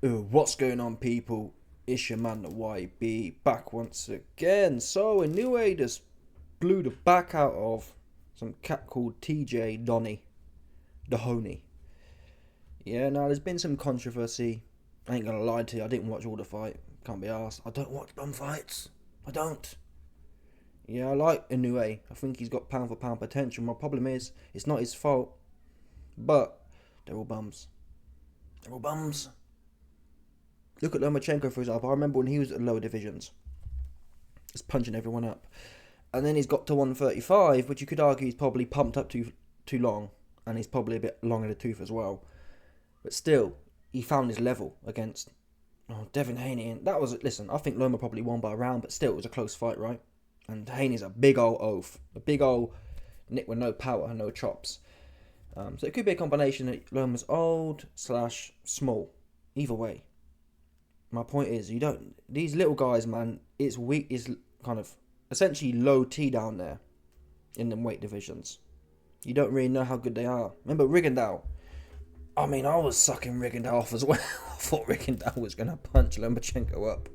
What's going on, people? It's your man, the YB, back once again. So, Inoue just blew the back out of some cat called TJ Doheny. Yeah, now there's been some controversy. I ain't gonna lie to you, I didn't watch all the fight. Can't be arsed. I don't watch bum fights. I don't. Yeah, I like Inoue. I think he's got pound for pound potential. My problem is, it's not his fault. But, they're all bums. They're all bums. Look at Lomachenko, for example. I remember when he was at lower divisions, just punching everyone up. And then he's got to 135, which you could argue he's probably pumped up too long. And he's probably a bit long in the tooth as well. But still, he found his level against Doheny'S. And that was, listen, I think Loma probably won by a round, but still, it was a close fight, right? And Doheny'S a big old oaf. A big old Nick with no power and no chops. So it could be a combination that Loma's old / small. Either way. My point is, these little guys, man, it's weak, is kind of essentially low T down there in the weight divisions. You don't really know how good they are. Remember Rigondeaux? I mean, I was sucking Rigondeaux off as well. I thought Rigondeaux was going to punch Lomachenko up.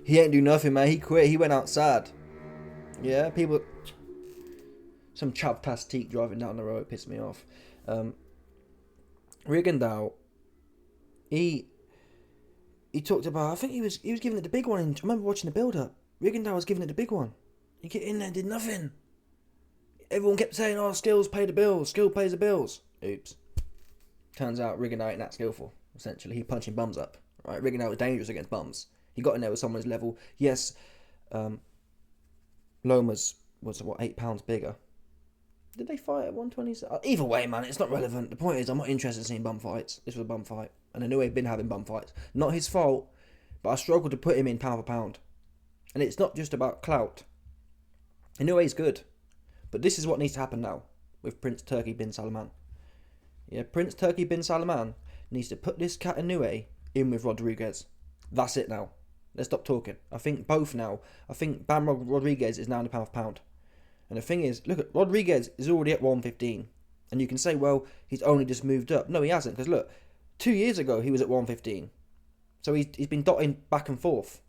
He ain't do nothing, man. He quit. He went outside. Yeah, people... Some chav tastique driving down the road pissed me off. Rigondeaux, he talked about, I think he was giving it the big one. I remember watching the build-up. Rigondeaux was giving it the big one. He get in there and did nothing. Everyone kept saying, oh, skills pay the bills. Skill pays the bills. Oops. Turns out Rigondeaux ain't that skillful, essentially. He punching bums up. Right? Rigondeaux was dangerous against bums. He got in there with someone's level. Yes, Loma's was, 8 pounds bigger. Did they fight at 120? Either way, man, it's not relevant. The point is, I'm not interested in seeing bum fights. This was a bum fight. And I knew he'd been having bum fights. Not his fault, but I struggled to put him in pound for pound. And it's not just about clout. Inoue's good. But this is what needs to happen now with Prince Turki bin Salman. Yeah, Prince Turki bin Salman needs to put this cat Inoue in with Rodriguez. That's it now. Let's stop talking. I think both now. I think Bam Rodriguez is now in the pound for pound. And the thing is, look, Rodriguez is already at 115. And you can say, well, he's only just moved up. No, he hasn't. Because look, 2 years ago, he was at 115. So he's been dotting back and forth.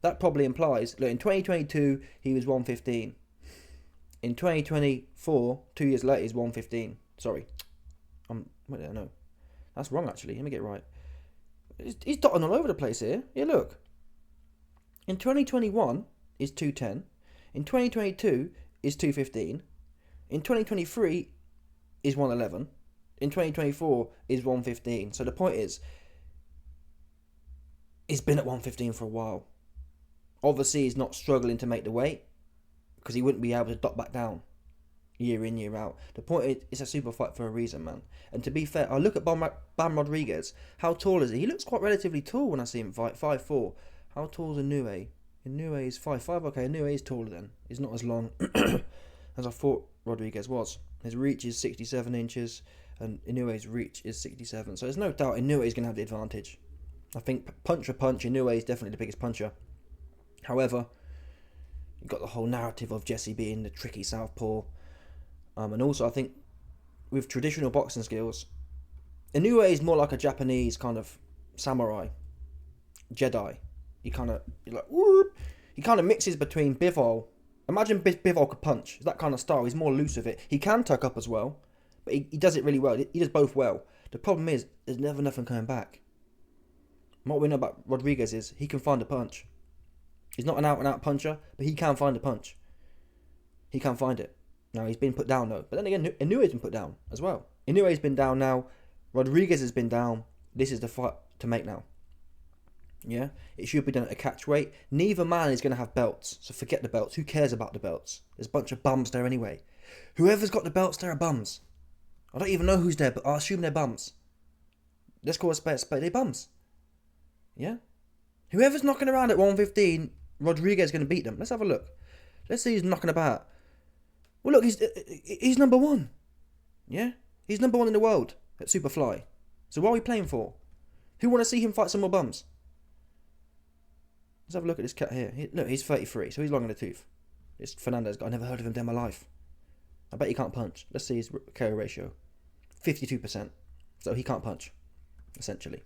That probably implies, look, in 2022, he was 115. In 2024, 2 years later, he's 115. Sorry. Wait, no. That's wrong, actually. Let me get it right. He's dotting all over the place here. Yeah, look. In 2021, he's 210. In 2022, is 215. In 2023 is 111. In 2024 is 115. So the point is, he's been at 115 for a while. Obviously, he's not struggling to make the weight because he wouldn't be able to dot back down year in, year out. The point is, it's a super fight for a reason, man. And to be fair, I look at Bam Rodriguez. How tall is he? He looks quite relatively tall when I see him fight. 5'4". How tall is Inoue? Inoue is 5'5". Okay, Inoue is taller then. He's not as long as I thought Rodriguez was. His reach is 67 inches and Inoue's reach is 67. So there's no doubt Inoue is going to have the advantage. I think punch for punch, Inoue is definitely the biggest puncher. However, you've got the whole narrative of Jesse being the tricky southpaw. And also, I think with traditional boxing skills, Inoue is more like a Japanese kind of samurai, Jedi. He kind of mixes between Bivol. Imagine Bivol could punch. It's that kind of style. He's more loose with it. He can tuck up as well, but he does it really well. He does both well. The problem is, there's never nothing coming back. And what we know about Rodriguez is he can find a punch. He's not an out-and-out puncher, but he can find a punch. He can find it. Now, he's been put down, though. But then again, Inoue's been put down as well. Inoue's been down now. Rodriguez has been down. This is the fight to make now. Yeah? It should be done at a catch weight. Neither man is going to have belts. So forget the belts. Who cares about the belts? There's a bunch of bums there anyway. Whoever's got the belts, there are bums. I don't even know who's there, but I assume they're bums. Let's call a spade. They're bums. Yeah? Whoever's knocking around at 115, Rodriguez is going to beat them. Let's have a look. Let's see who's knocking about. Well, look, he's number one. Yeah? He's number one in the world at Superfly. So what are we playing for? Who want to see him fight some more bums? Let's have a look at this cat here. Look, he's 33, so he's long in the tooth. This Fernandez guy, I never heard of him in my life. I bet he can't punch. Let's see his KO ratio. 52%. So he can't punch, essentially.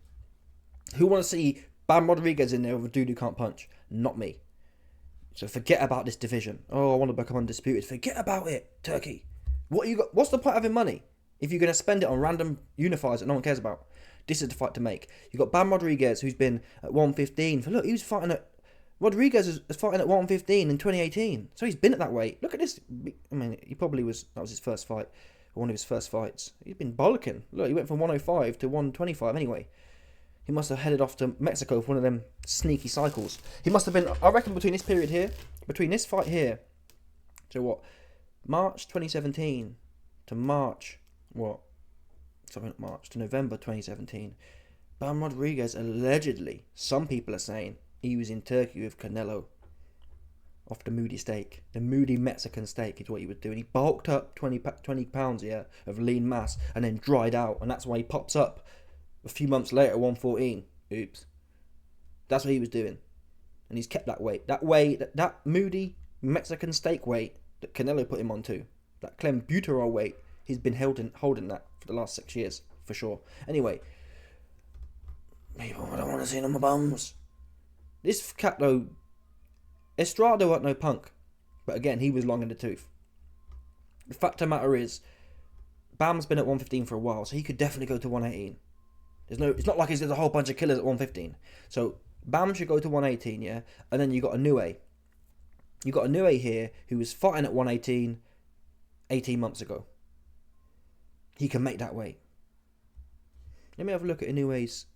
Who want to see Bam Rodriguez in there with a dude who can't punch? Not me. So forget about this division. Oh, I want to become undisputed. Forget about it, Turkey. What you got? What's the point of having money if you're going to spend it on random unifiers that no one cares about? This is the fight to make. You got Bam Rodriguez, who's been at 115. Look, he was fighting at Rodriguez is fighting at 115 in 2018. So he's been at that weight. Look at this. I mean, he probably was. That was his first fight, one of his first fights. He's been bollocking. Look, he went from 105 to 125. Anyway, he must have headed off to Mexico for one of them sneaky cycles. He must have been. I reckon between this period here, between this fight here, to what, March 2017 to March what? Something like March to November 2017. Bam Rodriguez allegedly, some people are saying, he was in Turkey with Canelo off the moody steak. The moody Mexican steak is what he was doing. He bulked up 20 pounds of lean mass and then dried out. And that's why he pops up a few months later at 114. Oops. That's what he was doing. And he's kept that weight. That moody Mexican steak weight that Canelo put him onto. That clenbuterol weight, he's been holding that for the last 6 years. For sure. Anyway. People, I don't want to see no more bums. This cat though, Estrada wasn't no punk, but again he was long in the tooth. The fact of the matter is, Bam's been at 115 for a while, so he could definitely go to 118. It's not like there's a whole bunch of killers at 115. So Bam should go to 118, yeah, and then you got Inoue. You got Inoue here who was fighting at 118 18 months ago. He can make that weight. Let me have a look at Inoue's.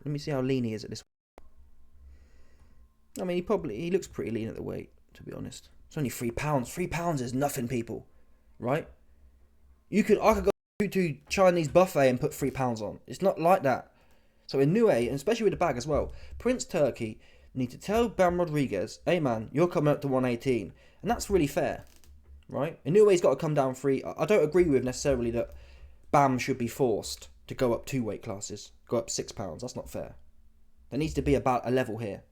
Let me see how lean he is at this. I mean, he looks pretty lean at the weight, to be honest. It's only 3 pounds. 3 pounds is nothing, people. Right? I could go to Chinese buffet and put 3 pounds on. It's not like that. So Inoue, and especially with the bag as well, Prince Turkey need to tell Bam Rodriguez, hey man, you're coming up to 118. And that's really fair. Right? Inoue's got to come down 3. I don't agree with necessarily that Bam should be forced to go up 2 weight classes. Go up 6 pounds. That's not fair. There needs to be about a level here.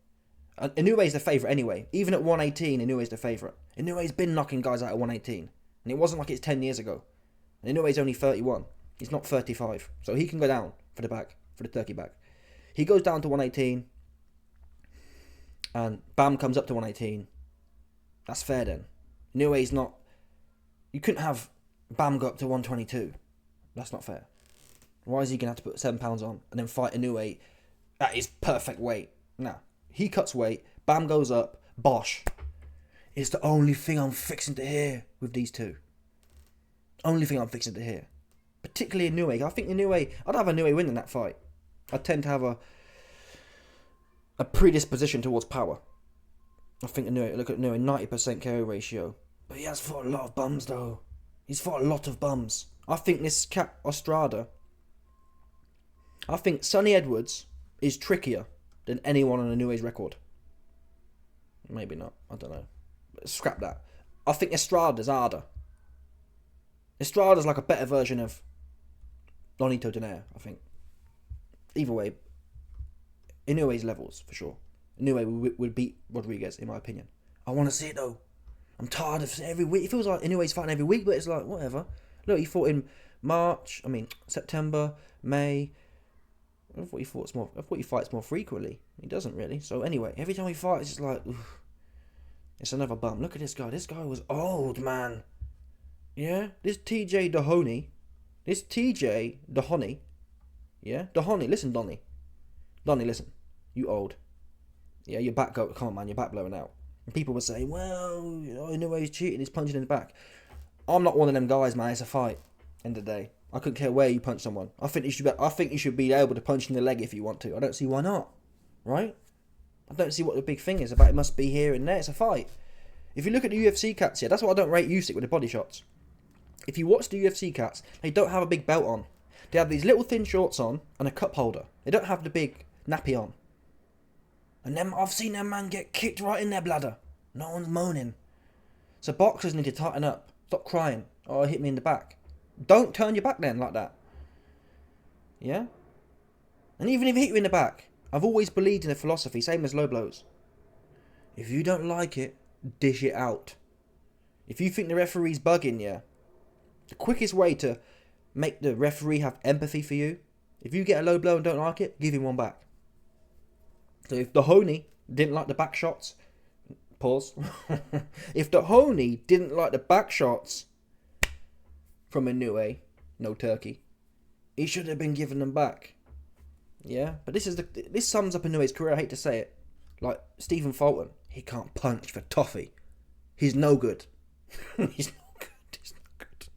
Inoue's the favourite anyway. Even at 118, Inoue's the favourite. Inoue's been knocking guys out at 118. And it wasn't like it's 10 years ago. And Inoue's only 31. He's not 35. So he can go down for the bag, for the Turkey bag. He goes down to 118. And Bam comes up to 118. That's fair then. Inoue's not... You couldn't have Bam go up to 122. That's not fair. Why is he going to have to put 7 pounds on and then fight Inoue at his perfect weight? Nah. He cuts weight, Bam goes up, bosh. It's the only thing I'm fixing to hear with these two. Only thing I'm fixing to hear. Particularly Inoue. I think Inoue, I'd have Inoue winning that fight. I tend to have a predisposition towards power. I think Inoue, look at Inoue, 90% KO ratio. But he has fought a lot of bums though. He's fought a lot of bums. I think this cat, Estrada, I think Sonny Edwards is trickier than anyone on Inoue's record. Maybe not. I don't know. Scrap that. I think Estrada's harder. Estrada's like a better version of Nonito Donaire, I think. Either way, Inoue's levels, for sure. Inoue would beat Rodriguez, in my opinion. I want to see it, though. I'm tired of every week. It feels like Inoue's fighting every week, but it's like, whatever. Look, he fought in September, May... I thought he fights more frequently. He doesn't really. So anyway, every time he fights, it's just like, oof, it's another bum. Look at this guy. This guy was old, man. Yeah, this TJ Doheny. Yeah, Doheny. Listen, Donny, listen. You old. Yeah, your back go. Come on, man. Your back blowing out. And people were saying, well, I know he's cheating. He's punching in the back. I'm not one of them guys, man. It's a fight. End of the day. I couldn't care where you punch someone. I think you should be able to punch in the leg if you want to. I don't see why not. Right? I don't see what the big thing is about. It must be here and there. It's a fight. If you look at the UFC cats here, that's why I don't rate Usyk with the body shots. If you watch the UFC cats, they don't have a big belt on. They have these little thin shorts on and a cup holder. They don't have the big nappy on. And then I've seen them man get kicked right in their bladder. No one's moaning. So boxers need to tighten up. Stop crying. Oh, it hit me in the back. Don't turn your back then like that. Yeah? And even if it hit you in the back, I've always believed in a philosophy, same as low blows. If you don't like it, dish it out. If you think the referee's bugging you, the quickest way to make the referee have empathy for you, if you get a low blow and don't like it, give him one back. So if Doheny didn't like the back shots, pause. If Doheny didn't like the back shots from Inoue, no turkey, he should have been given them back. Yeah, but this sums up Inoue's career. I hate to say it. Like Stephen Fulton, he can't punch for toffee. He's no good. He's not good. He's not good.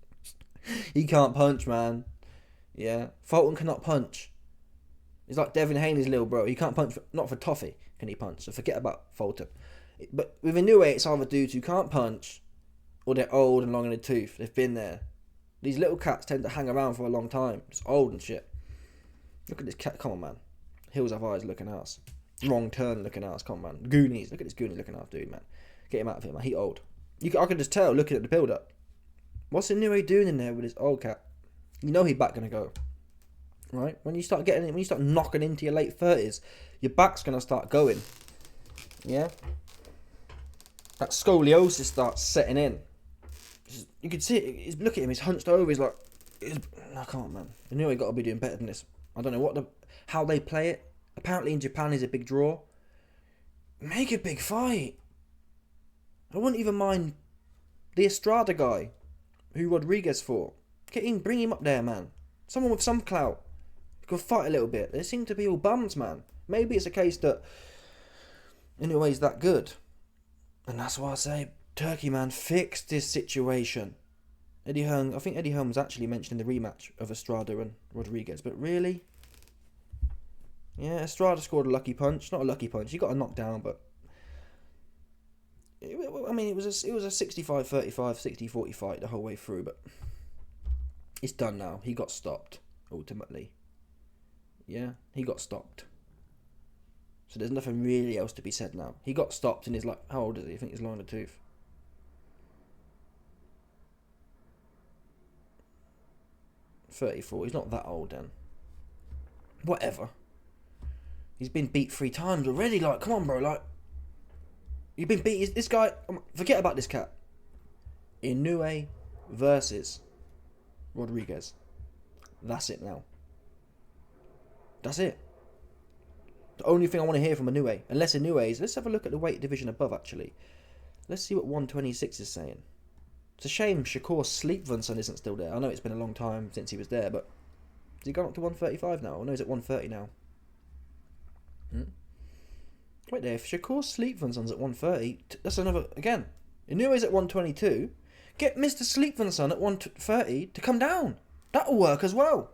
He can't punch, man. Yeah, Fulton cannot punch. He's like Devin Haney's little bro. He can't punch, not for toffee can he punch. So forget about Fulton. But with Inoue, it's either dudes who can't punch or they're old and long in the tooth. They've been there. These little cats tend to hang around for a long time. It's old and shit. Look at this cat. Come on, man. Hills Have Eyes looking ass. Wrong Turn looking ass. Come on, man. Goonies. Look at this Goonies looking ass dude, man. Get him out of here, man. He old. I can just tell looking at the build-up. What's Inoue doing in there with his old cat? You know he's back going to go. Right? When you start knocking into your late 30s, your back's going to start going. Yeah? That scoliosis starts setting in. You can see it. Look at him. He's hunched over. He's like, no, come on, man. Inoue got to be doing better than this. I don't know how they play it. Apparently in Japan is a big draw. Make a big fight. I wouldn't even mind the Estrada guy who Rodriguez fought. Bring him up there, man. Someone with some clout. Who could fight a little bit. They seem to be all bums, man. Maybe it's a case that Inoue's that good. And that's why I say, Turkey, man, fix this situation. I think Eddie Hearn was actually mentioned in the rematch of Estrada and Rodriguez, but really? Yeah, Estrada scored a lucky punch. Not a lucky punch. He got a knockdown, but I mean, it was a 65-35, 60-40 fight the whole way through, but it's done now. He got stopped, ultimately. Yeah, he got stopped. So there's nothing really else to be said now. He got stopped and he's like, how old is he? I think he's long in the tooth. 34. He's not that old then. Whatever. He's been beat 3 times already. Like, come on, bro. Like, you've been beat. This guy. Forget about this cat. Inoue versus Rodriguez. That's it now. That's it. The only thing I want to hear from Inoue, unless Inoue is, let's have a look at the weight division above. Actually, let's see what 126 is saying. It's a shame Shakur Sleepvinson isn't still there. I know it's been a long time since he was there, but has he gone up to 135 now? I know he's at 130 now. Wait there, if Shakur Sleepvinson's at 130, that's another, again, Inoue's at 122, get Mr. Sleepvinson at 130 to come down. That'll work as well.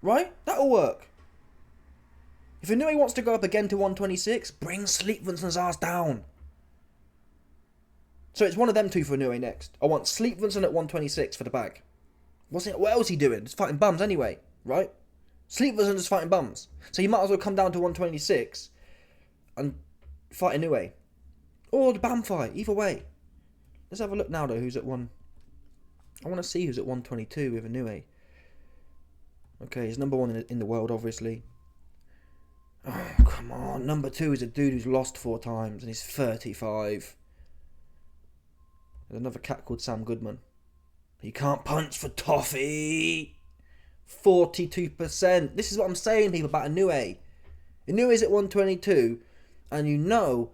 Right? That'll work. If Inoue wants to go up again to 126, bring Sleepvinson's ass down. So it's one of them two for Inoue next. I want Sleepvinson at 126 for the bag. What else is he doing? He's fighting bums anyway, right? Sleepvinson is fighting bums. So he might as well come down to 126 and fight Inoue. Or the BAM fight, either way. Let's have a look now though, who's at one. I want to see who's at 122 with Inoue. Okay, he's number 1 in the world, obviously. Oh, come on. Number 2 is a dude who's lost 4 times and he's 35. There's another cat called Sam Goodman. He can't punch for toffee. 42%. This is what I'm saying, people, about Inoue. Inoue's at 122, and you know,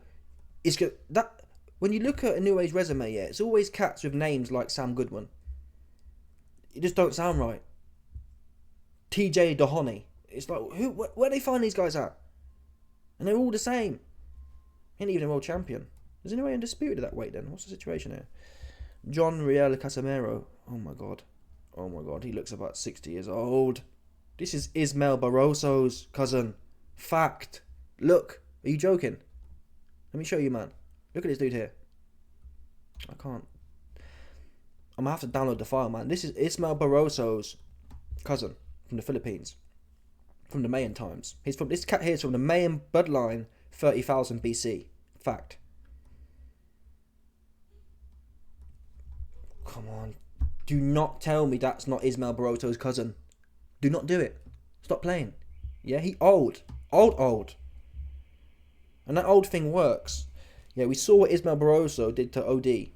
it's good. That when you look at Inoue's resume, yeah, it's always cats with names like Sam Goodman. It just don't sound right. TJ Doheny. It's like, where do they find these guys at? And they're all the same. He ain't even a world champion. Is Inoue undisputed at that weight then? What's the situation here? John Riel Casemiro. Oh my god. Oh my god, he looks about 60 years old. This is Ismael Barroso's cousin. Fact. Look. Are you joking? Let me show you, man. Look at this dude here. I can't. I'm going to have to download the file, man. This is Ismael Barroso's cousin from the Philippines. From the Mayan times. This cat here is from the Mayan bloodline, 30,000 BC. Fact. Come on. Do not tell me that's not Ismael Barroso's cousin. Do not do it. Stop playing. Yeah, he old. Old. And that old thing works. Yeah, we saw what Ismael Barroso did to OD.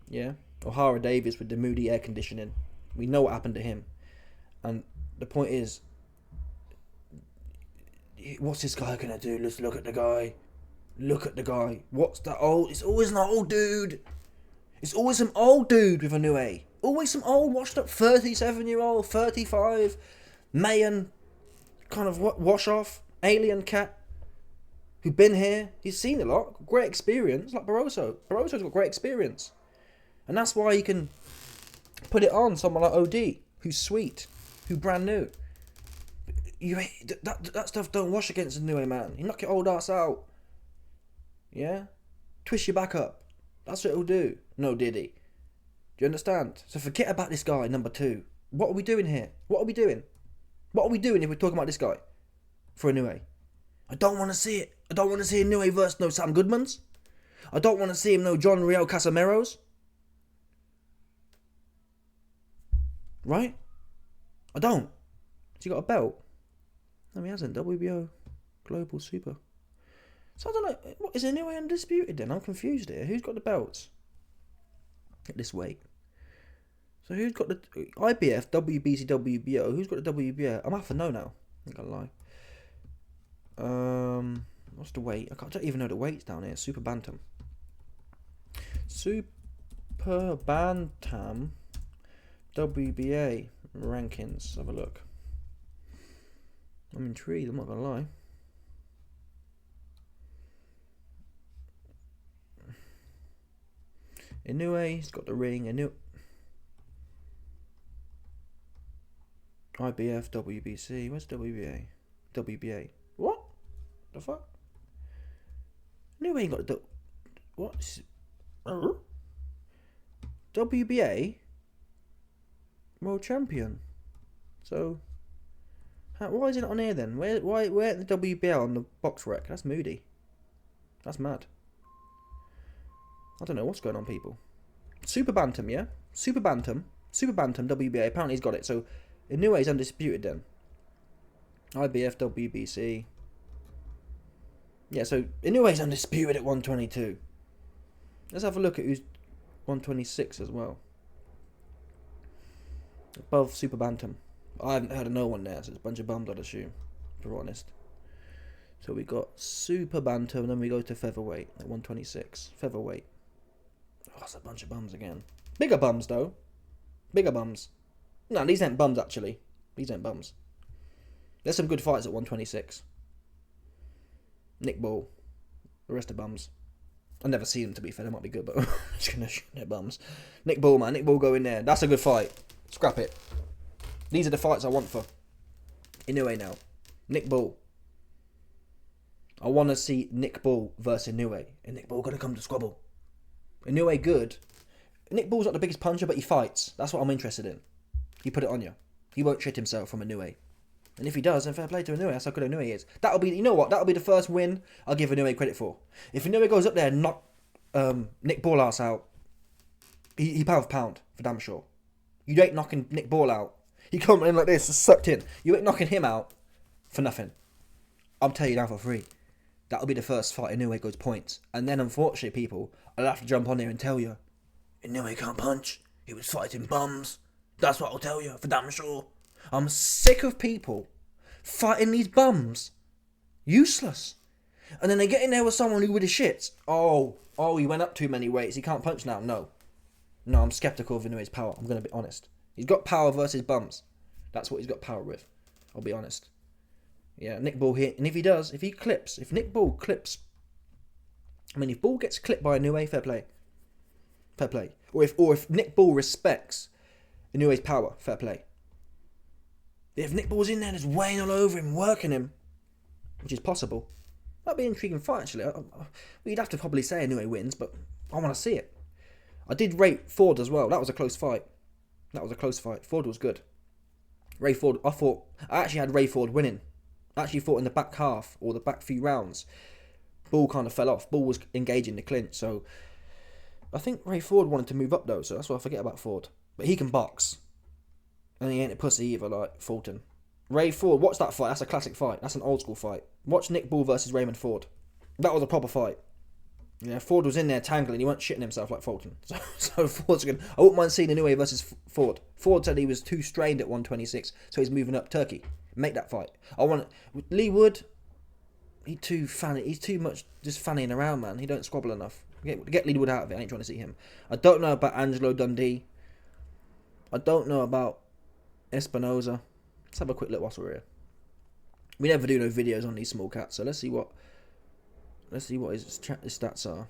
Yeah? O'Hara Davis with the Moody air conditioning. We know what happened to him. And the point is, what's this guy gonna do? Let's look at the guy. Look at the guy. What's that old? It's always an old dude. It's always some old dude with Inoue. Always some old, washed up 37-year-old, 35, Mayan, kind of wash off, alien cat, who've been here. He's seen a lot. Great experience, like Barroso. Barroso's got great experience. And that's why you can put it on someone like OD, who's sweet, who's brand new. That stuff don't wash against Inoue, man. You knock your old ass out. Yeah? Twist your back up. That's what it'll do. No Diddy. Do you understand? So forget about this guy, number 2. What are we doing here? What are we doing? What are we doing if we're talking about this guy? For Inoue. I don't want to see it. I don't want to see Inoue versus no Sam Goodmans. I don't want to see him no John Riel Casameros. Right? I don't. Has he got a belt? No, he hasn't. WBO Global Super. So I don't know. What, is Inoue undisputed then? I'm confused here. Who's got the belts? At this weight. So who's got the IBF, WBC, WBO? Who's got the WBO? I'm have to know now. I'm not gonna lie. What's the weight? I don't even know the weights down here. Super Bantam. Super Bantam WBA rankings. Let's have a look. I'm intrigued. I'm not gonna lie. Inoue's got the ring. IBF, WBC. Where's WBA? WBA. What? The fuck? Inoue ain't got the... What? WBA? World Champion. So... why is it not on here then? Where the WBA on the box rec? That's moody. That's mad. I don't know what's going on, people. Super Bantam, yeah? Super Bantam, WBA. Apparently he's got it. So, Inoue's undisputed then. IBF, WBC. Yeah, so Inoue's undisputed at 122. Let's have a look at who's 126 as well. Above Super Bantam. I haven't heard of no one there, so it's a bunch of bums, I'd assume, to be honest. So we got Super Bantam, and then we go to featherweight at 126. Featherweight. Oh, that's a bunch of bums again. Bigger bums, though. Bigger bums. No, these ain't bums, actually. These ain't bums. There's some good fights at 126. Nick Ball. The rest are bums. I've never seen them, to be fair. They might be good, but I'm just going to shoot their bums. Nick Ball, man. Nick Ball go in there. That's a good fight. Scrap it. These are the fights I want for Inoue now. Nick Ball. I want to see Nick Ball versus Inoue. And Nick Ball going to come to squabble. Inoue good. Nick Ball's not the biggest puncher, but he fights. That's what I'm interested in. He put it on you. He won't shit himself from Inoue. And if he does, then fair play to Inoue. That's how good Inoue is. That'll be, you know what? That'll be the first win I'll give Inoue credit for. If Inoue goes up there and knock Nick Ball ass out, he pound for pound, for damn sure. You ain't knocking Nick Ball out. He come in like this, just sucked in. You ain't knocking him out for nothing. I'm telling you now for free. That'll be the first fight Inoue goes points. And then, unfortunately, people, I'll have to jump on here and tell you, Inoue can't punch. He was fighting bums. That's what I'll tell you, for damn sure. I'm sick of people fighting these bums. Useless. And then they get in there with someone who with his shits. Oh, he went up too many weights. He can't punch now. No, I'm skeptical of Inoue's power. I'm going to be honest. He's got power versus bums. That's what he's got power with. I'll be honest. Yeah, Nick Ball here. And if Nick Ball clips, if Ball gets clipped by Inoue, fair play. Fair play. Or if Nick Ball respects Inoue's power, fair play. If Nick Ball's in there and is weighing all over him, working him, which is possible, that'd be an intriguing fight, actually. We'd have to probably say Inoue wins, but I want to see it. I did rate Ford as well. That was a close fight. Ford was good. Ray Ford, I actually had Ray Ford winning. I actually thought in the back half, or the back few rounds, Ball kind of fell off. Ball was engaging the clinch, so I think Ray Ford wanted to move up though, so that's why I forget about Ford. But he can box. And he ain't a pussy either, like Fulton. Ray Ford, watch that fight. That's a classic fight. That's an old school fight. Watch Nick Ball versus Raymond Ford. That was a proper fight. Yeah, Ford was in there tangling. He wasn't shitting himself like Fulton. So Ford's good. I wouldn't mind seeing Inoue versus Ford. Ford said he was too strained at 126, so he's moving up. Turkey, make that fight. I want Lee Wood. He's too fanny. He's too much just fannying around, man. He don't squabble enough. Get Leadwood out of it. I ain't trying to see him. I don't know about Angelo Dundee. I don't know about Espinoza. Let's have a quick look whilst we're here. We never do no videos on these small cats, so let's see what his stats are.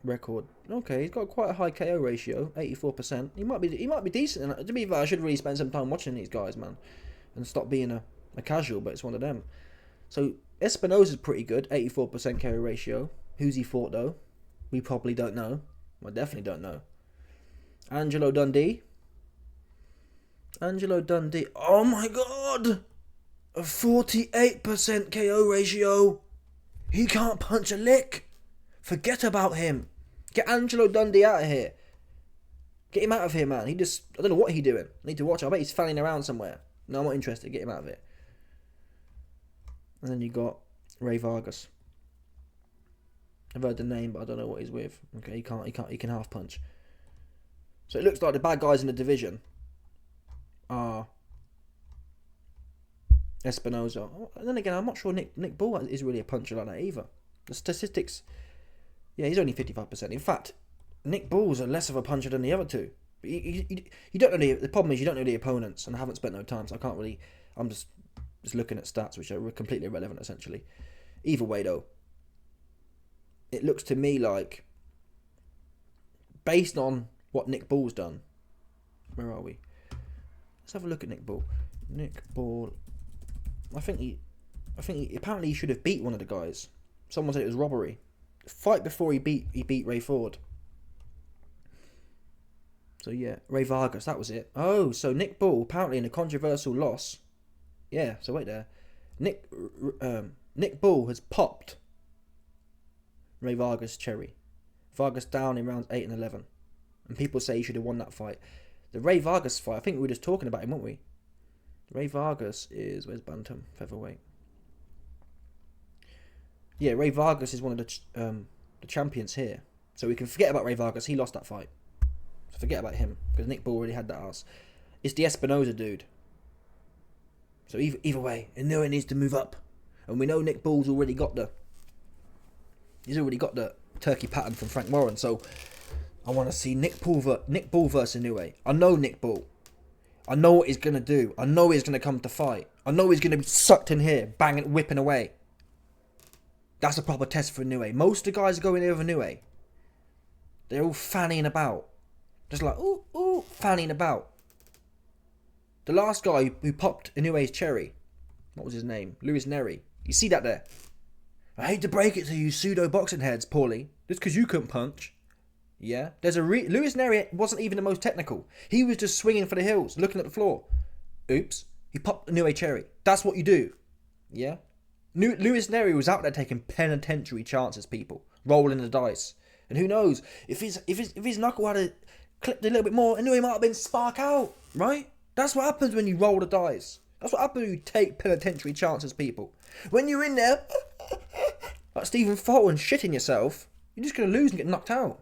Record. Okay, he's got quite a high KO ratio, 84%. He might be decent. And to be fair, I should really spend some time watching these guys, man, and stop being a casual. But it's one of them. So Espinoza's pretty good, 84% KO ratio. Who's he fought though? We probably don't know. I definitely don't know. Angelo Dundee. Oh my god! A 48% KO ratio. He can't punch a lick. Forget about him. Get Angelo Dundee out of here. Get him out of here, man. I don't know what he's doing. I need to watch him. I bet he's fanning around somewhere. No, I'm not interested. Get him out of it. And then you got Ray Vargas. I've heard the name, but I don't know what he's with. Okay, he can half punch. So it looks like the bad guys in the division are Espinoza. And then again, I'm not sure Nick Bull is really a puncher like that either. The statistics, yeah, he's only 55%. In fact, Nick Bull's are less of a puncher than the other two. You don't know the problem is you don't know the opponents, and I haven't spent no time, so I can't really. I'm just looking at stats which are completely irrelevant essentially. Either way though, it looks to me like, based on what Nick Bull's done, where are we? Let's have a look at Nick Bull. Nick Bull, I think he apparently he should have beat one of the guys. Someone said it was robbery. Fight before he beat Ray Ford. So yeah, Ray Vargas, that was it. Oh, so Nick Bull apparently in a controversial loss. Yeah, so wait there. Nick Bull has popped Ray Vargas cherry. Vargas down in rounds 8 and 11. And people say he should have won that fight. The Ray Vargas fight, I think we were just talking about him, weren't we? Ray Vargas is, where's Bantam? Featherweight. Yeah, Ray Vargas is one of the champions here. So we can forget about Ray Vargas. He lost that fight. So forget about him, because Nick Bull already had that ass. It's the Espinoza dude. So either way, Inoue needs to move up. And we know Nick Bull's already got the turkey pattern from Frank Warren. So I want to see Nick Bull versus Inoue. I know Nick Bull. I know what he's going to do. I know he's going to come to fight. I know he's going to be sucked in here, banging, whipping away. That's a proper test for Inoue. Most of the guys going there with Inoue, they're all fanning about. Just like, ooh, fanning about. The last guy who popped Inoue's cherry, what was his name? Luis Neri. You see that there? I hate to break it to you pseudo boxing heads, Paulie. Just because you couldn't punch. Yeah? Luis Neri wasn't even the most technical. He was just swinging for the hills, looking at the floor. Oops. He popped Inoue cherry. That's what you do. Yeah? Luis Neri was out there taking penitentiary chances, people. Rolling the dice. And who knows? If his knuckle had clipped a little bit more, Inoue might have been spark out. Right? That's what happens when you roll the dice. That's what happens when you take penitentiary chances, people. When you're in there, like Stephen Fulton shitting yourself, you're just going to lose and get knocked out.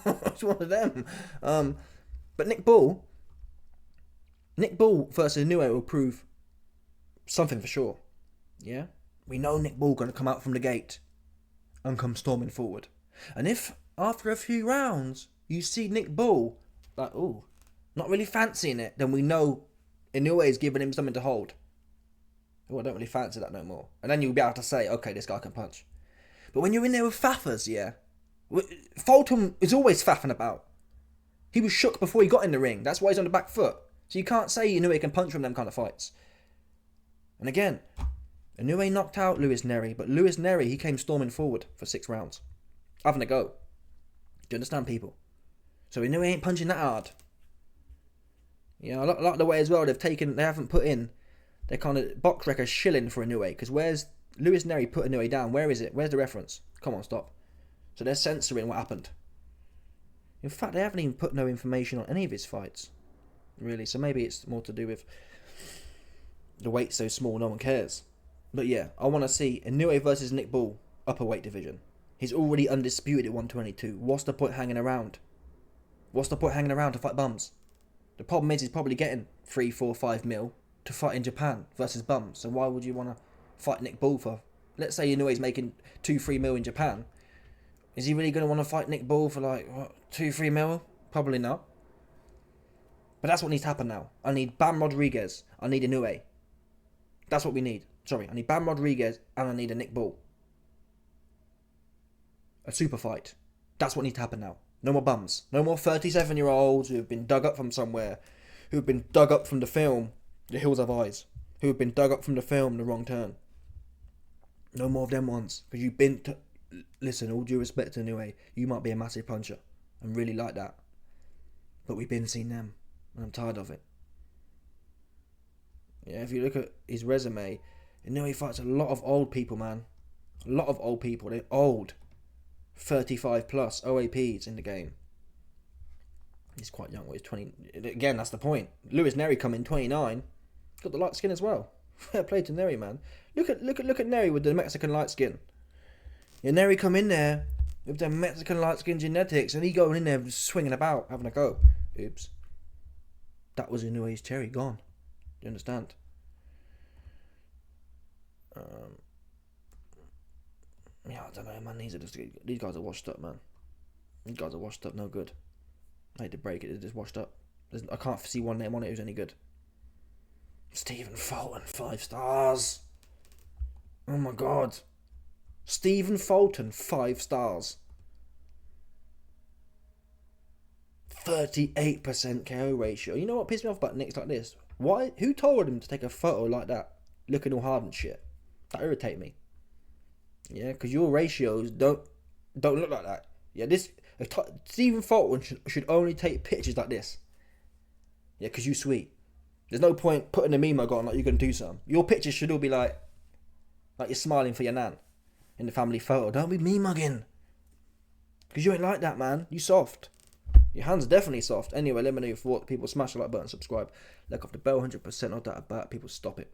It's one of them. But Nick Bull versus Inoue will prove something for sure. Yeah? We know Nick Bull going to come out from the gate and come storming forward. And if, after a few rounds, you see Nick Bull, like, ooh, not really fancying it, then we know Inoue is giving him something to hold. Oh, I don't really fancy that no more. And then you'll be able to say, okay, this guy can punch. But when you're in there with faffers, yeah, Fulton is always faffing about. He was shook before he got in the ring. That's why he's on the back foot. So you can't say Inoue can punch from them kind of fights. And again, Inoue knocked out Luis Neri, but Luis Neri, he came storming forward for 6 rounds. Having a go. Do you understand, people? So Inoue ain't punching that hard. You know, I like the way as well they haven't put in their kind of box record shilling for Inoue, because where's Luis Neri put Inoue down? Where is it? Where's the reference? Come on, stop. So they're censoring what happened. In fact, they haven't even put no information on any of his fights, really. So maybe it's more to do with the weight's so small, no one cares. But yeah, I want to see Inoue versus Nick Bull, upper weight division. He's already undisputed at 122. What's the point hanging around? What's the point hanging around to fight bums? The problem is he's probably getting 3, 4, 5 mil to fight in Japan versus bums. So why would you want to fight Nick Bull for, let's say Inoue's making 2-3 mil in Japan. Is he really going to want to fight Nick Bull for like, what, 2-3 mil? Probably not. But that's what needs to happen now. I need Bam Rodriguez. I need Inoue. That's what we need. Sorry, I need Bam Rodriguez and I need a Nick Bull. A super fight. That's what needs to happen now. No more bums. No more 37-year-olds who have been dug up from somewhere. Who have been dug up from the film The Hills Have Eyes. Who have been dug up from the film The Wrong Turn. No more of them ones. Because you've been... Listen, all due respect to Inoue, you might be a massive puncher. And really like that. But we've been seeing them. And I'm tired of it. Yeah, if you look at his resume, Inoue fights a lot of old people, man. A lot of old people. They're old. 35 plus OAPs in the game. He's quite young. He's 20. Again, that's the point. Luis Neri come in 29. Got the light skin as well. Fair play to Neri, man. Look at Neri with the Mexican light skin. Yeah, Neri come in there with the Mexican light skin genetics, and he going in there swinging about, having a go. Oops. That was Inoue's cherry gone. Do you understand? Yeah, I don't know, man. These guys are washed up, man. These guys are washed up, no good. I hate to break it, they're just washed up. I can't see one name on it who's any good. Stephen Fulton, 5 stars. Oh my god. Stephen Fulton, 5 stars. 38% KO ratio. You know what pissed me off about nicks like this? Why? Who told him to take a photo like that, looking all hard and shit? That irritate me. Yeah, because your ratios don't look like that. Yeah, Stephen Fulton should only take pictures like this. Yeah, because you sweet. There's no point putting a meme on like you're going to do something. Your pictures should all be like you're smiling for your nan in the family photo. Don't be meme mugging. Because you ain't like that, man. You soft. Your hands are definitely soft. Anyway, let me know your thoughts. People smash the like button, subscribe. Like off the bell, 100% of that about. People stop it.